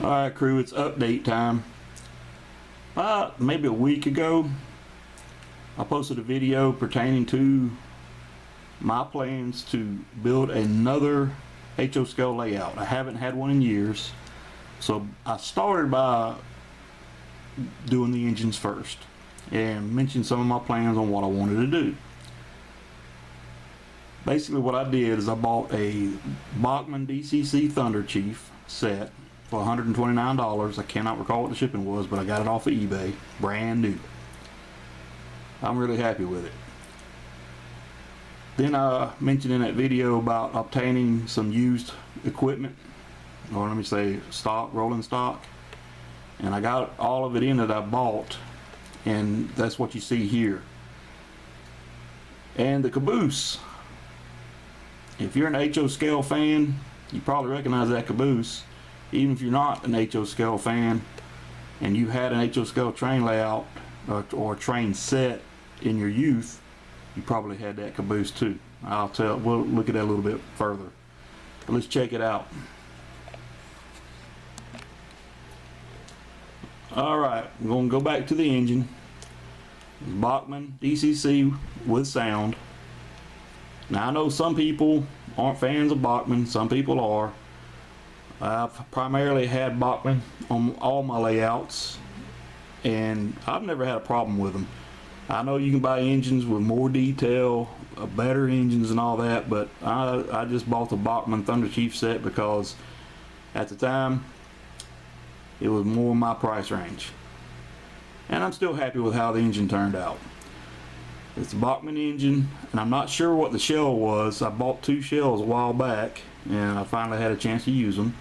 Alright crew, it's update time. Maybe a week ago I posted a video pertaining to my plans to build another HO scale layout. I haven't had one in years, so I started by doing the engines first and mentioned some of my plans on what I wanted to do. Basically what I did is I bought a Bachmann DCC Thunder Chief set for $129. I cannot recall what the shipping was, but I got it off of eBay, brand new. I'm really happy with it. Then I mentioned in that video about obtaining some used equipment, or let me say stock, rolling stock, and I got all of it in that I bought, and that's what you see here. And the caboose, if you're an HO scale fan, you probably recognize that caboose. Even if you're not an HO scale fan and you had an HO scale train layout or train set in your youth, you probably had that caboose too. We'll look at that a little bit further. But let's check it out. Alright, we're going to go back to the engine. Bachmann DCC with sound. Now I know some people aren't fans of Bachmann, some people are. I've primarily had Bachmann on all my layouts, and I've never had a problem with them. I know you can buy engines with more detail, better engines and all that, but I just bought the Bachmann Thunder Chief set because at the time it was more my price range. And I'm still happy with how the engine turned out. It's a Bachmann engine, and I'm not sure what the shell was. I bought two shells a while back, and I finally had a chance to use them.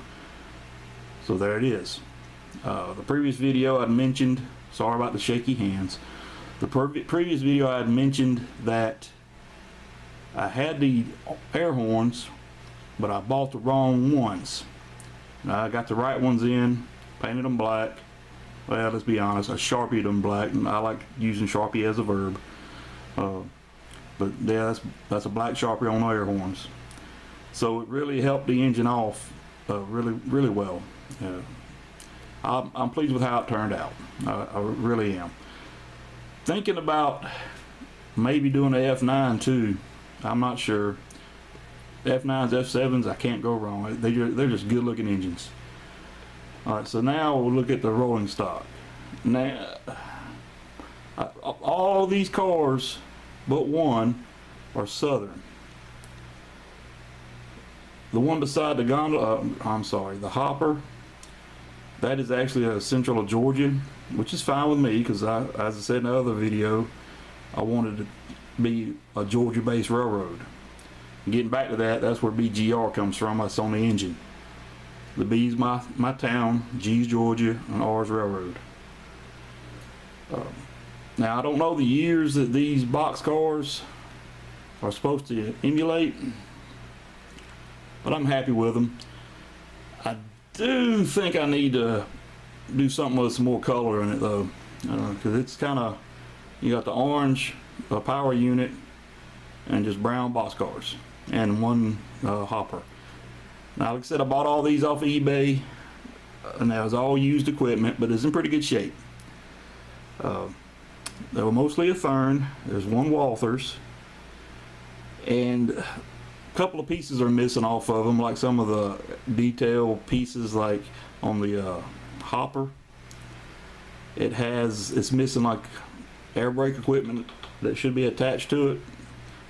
So there it is. The previous video I'd mentioned, sorry about the shaky hands. The previous video I had mentioned that I had the air horns, but I bought the wrong ones. I got the right ones in, painted them black. Well, let's be honest, I Sharpied them black, and I like using Sharpie as a verb. But yeah, that's a black Sharpie on the air horns. So it really helped the engine off really well. I'm pleased with how it turned out. I really am. Thinking about maybe doing a F9 too. I'm not sure. F9s, F7s, I can't go wrong. They're just good looking engines. Alright, so now we'll look at the rolling stock. Now, all these cars but one are Southern. The one beside the gondola, the hopper, that is actually a Central of Georgia, which is fine with me because as I said in the other video, I wanted to be a Georgia-based railroad. And getting back to that, that's where BGR comes from. That's on the engine. The B's my town, G's Georgia, and R's railroad. Now I don't know the years that these box cars are supposed to emulate, but I'm happy with them. I do think I need to do something with some more color in it though, because it's kind of, you got the orange power unit and just brown box cars and one hopper. Now like I said, I bought all these off of eBay, and that was all used equipment, but it's in pretty good shape. They were mostly a Thurn. There's one Walthers, and a couple of pieces are missing off of them, like some of the detail pieces, like on the hopper. It's missing like air brake equipment that should be attached to it,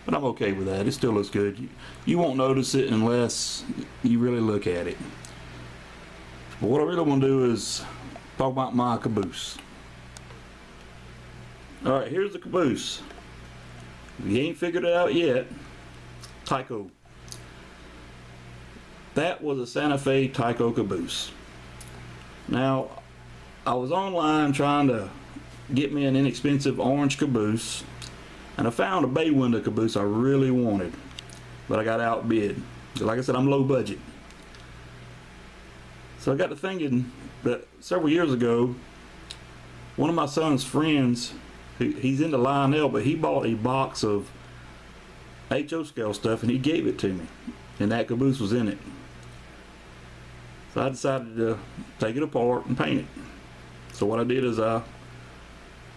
but I'm okay with that. It still looks good. You won't notice it unless you really look at it. But what I really want to do is talk about my caboose. Alright, here's the caboose. If you ain't figured it out yet, Tyco. That was a Santa Fe Tyco caboose. Now, I was online trying to get me an inexpensive orange caboose, and I found a bay window caboose I really wanted, but I got outbid. Like I said, I'm low budget. So I got to thinking that several years ago, one of my son's friends, he's into Lionel, but he bought a box of HO scale stuff and he gave it to me, and that caboose was in it. So I decided to take it apart and paint it. So what I did is I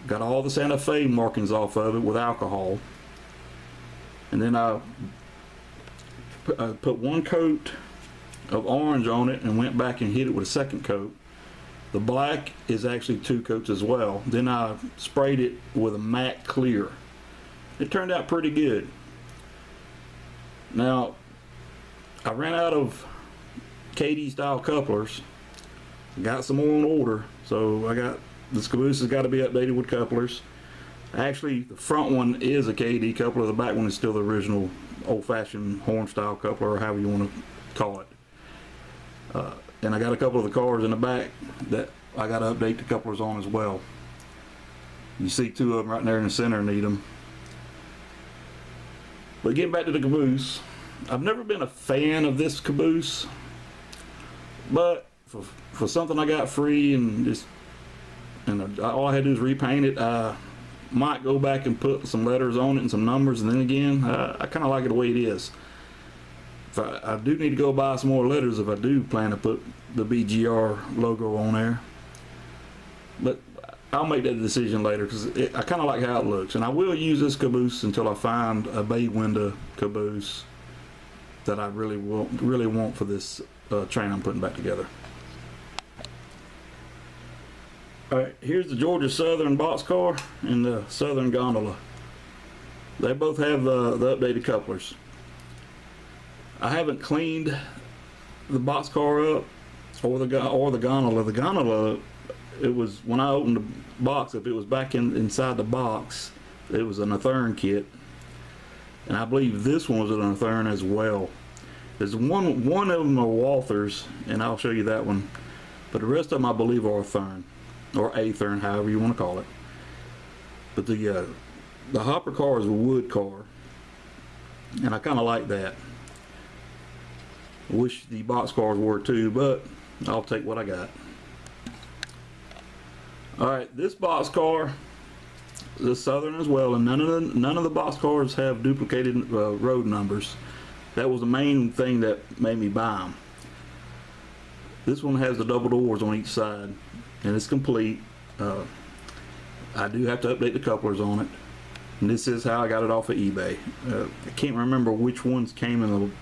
got all the Santa Fe markings off of it with alcohol, and then I put one coat of orange on it and went back and hit it with a second coat. The black is actually 2 coats as well. Then I sprayed it with a matte clear. It turned out pretty good. Now I ran out of KD style couplers, got some more on order, so I got this caboose has got to be updated with couplers. Actually, the front one is a KD coupler, the back one is still the original old-fashioned horn style coupler, or however you want to call it. And I got a couple of the cars in the back that I got to update the couplers on as well. You see 2 of them right there in the center need them. But getting back to the caboose, I've never been a fan of this caboose, but for something I got free and all I had to do is repaint it, I might go back and put some letters on it and some numbers, and then again, I kind of like it the way it is. If I do need to go buy some more letters if I do plan to put the BGR logo on there, but I'll make that decision later because I kind of like how it looks, and I will use this caboose until I find a bay window caboose that I really want for this train I'm putting back together. Alright, here's the Georgia Southern boxcar and the Southern gondola. They both have the updated couplers. I haven't cleaned the boxcar up or the gondola. The gondola, it was when I opened the box up, it was back inside the box. It was an Athearn kit, and I believe this one was an Athearn as well. There's one of them are Walthers, and I'll show you that one, but the rest of them I believe are Athearn or Athearn, however you want to call it. But the hopper car is a wood car, and I kind of like that. I wish the box cars were too, but I'll take what I got. Alright, this box car, the Southern as well, and none of the box cars have duplicated road numbers. That was the main thing that made me buy them. This one has the double doors on each side, and it's complete. I do have to update the couplers on it, and this is how I got it off of eBay. I can't remember which ones came in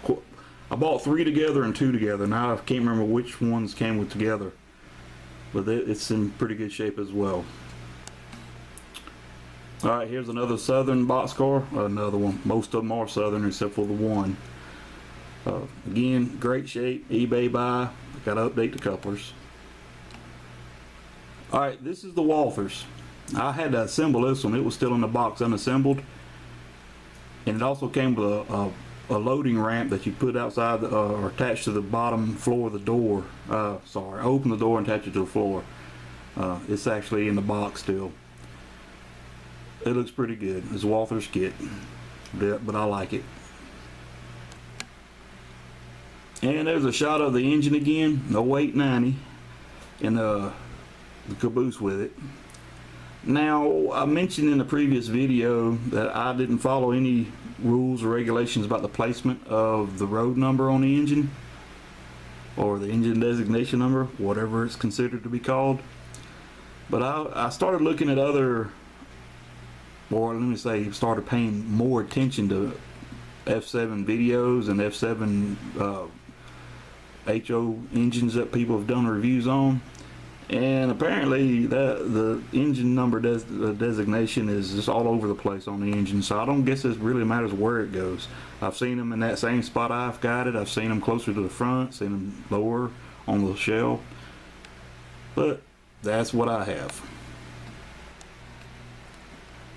the... I bought 3 together and 2 together. Now I can't remember which ones came with together, but it's in pretty good shape as well. Alright, here's another Southern boxcar. Another one. Most of them are Southern except for the one. Again, great shape. eBay buy. Got to update the couplers. Alright, this is the Walthers. I had to assemble this one. It was still in the box unassembled. And it also came with a loading ramp that you put outside or attached to the bottom floor of the door. Open the door and attach it to the floor. It's actually in the box still. It looks pretty good. It's a Walthers kit, but I like it. And there's a shot of the engine again, the 0890, and the caboose with it. Now, I mentioned in the previous video that I didn't follow any rules or regulations about the placement of the road number on the engine, or the engine designation number, whatever it's considered to be called. But I started looking at started paying more attention to F7 videos and F7 HO engines that people have done reviews on, and apparently the engine number designation is just all over the place on the engine, so I don't guess it really matters where it goes. I've seen them in that same spot I've got it. I've seen them closer to the front, seen them lower on the shell, but that's what I have.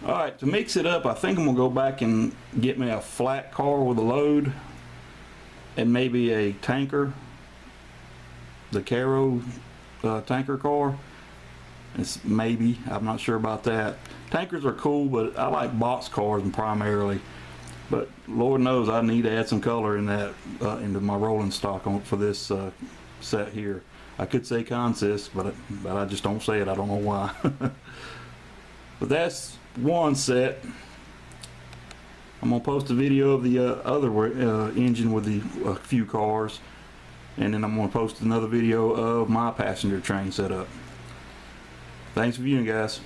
Alright, to mix it up, I think I'm going to go back and get me a flat car with a load and maybe a tanker, the Caro tanker car. I'm not sure about that. Tankers are cool, but I like box cars primarily. But Lord knows I need to add some color in that into my rolling stock for this set here. I could say consist, but I just don't say it. I don't know why. But that's one set. I'm gonna post a video of the other engine with a few cars, and then I'm going to post another video of my passenger train setup. Thanks for viewing, guys.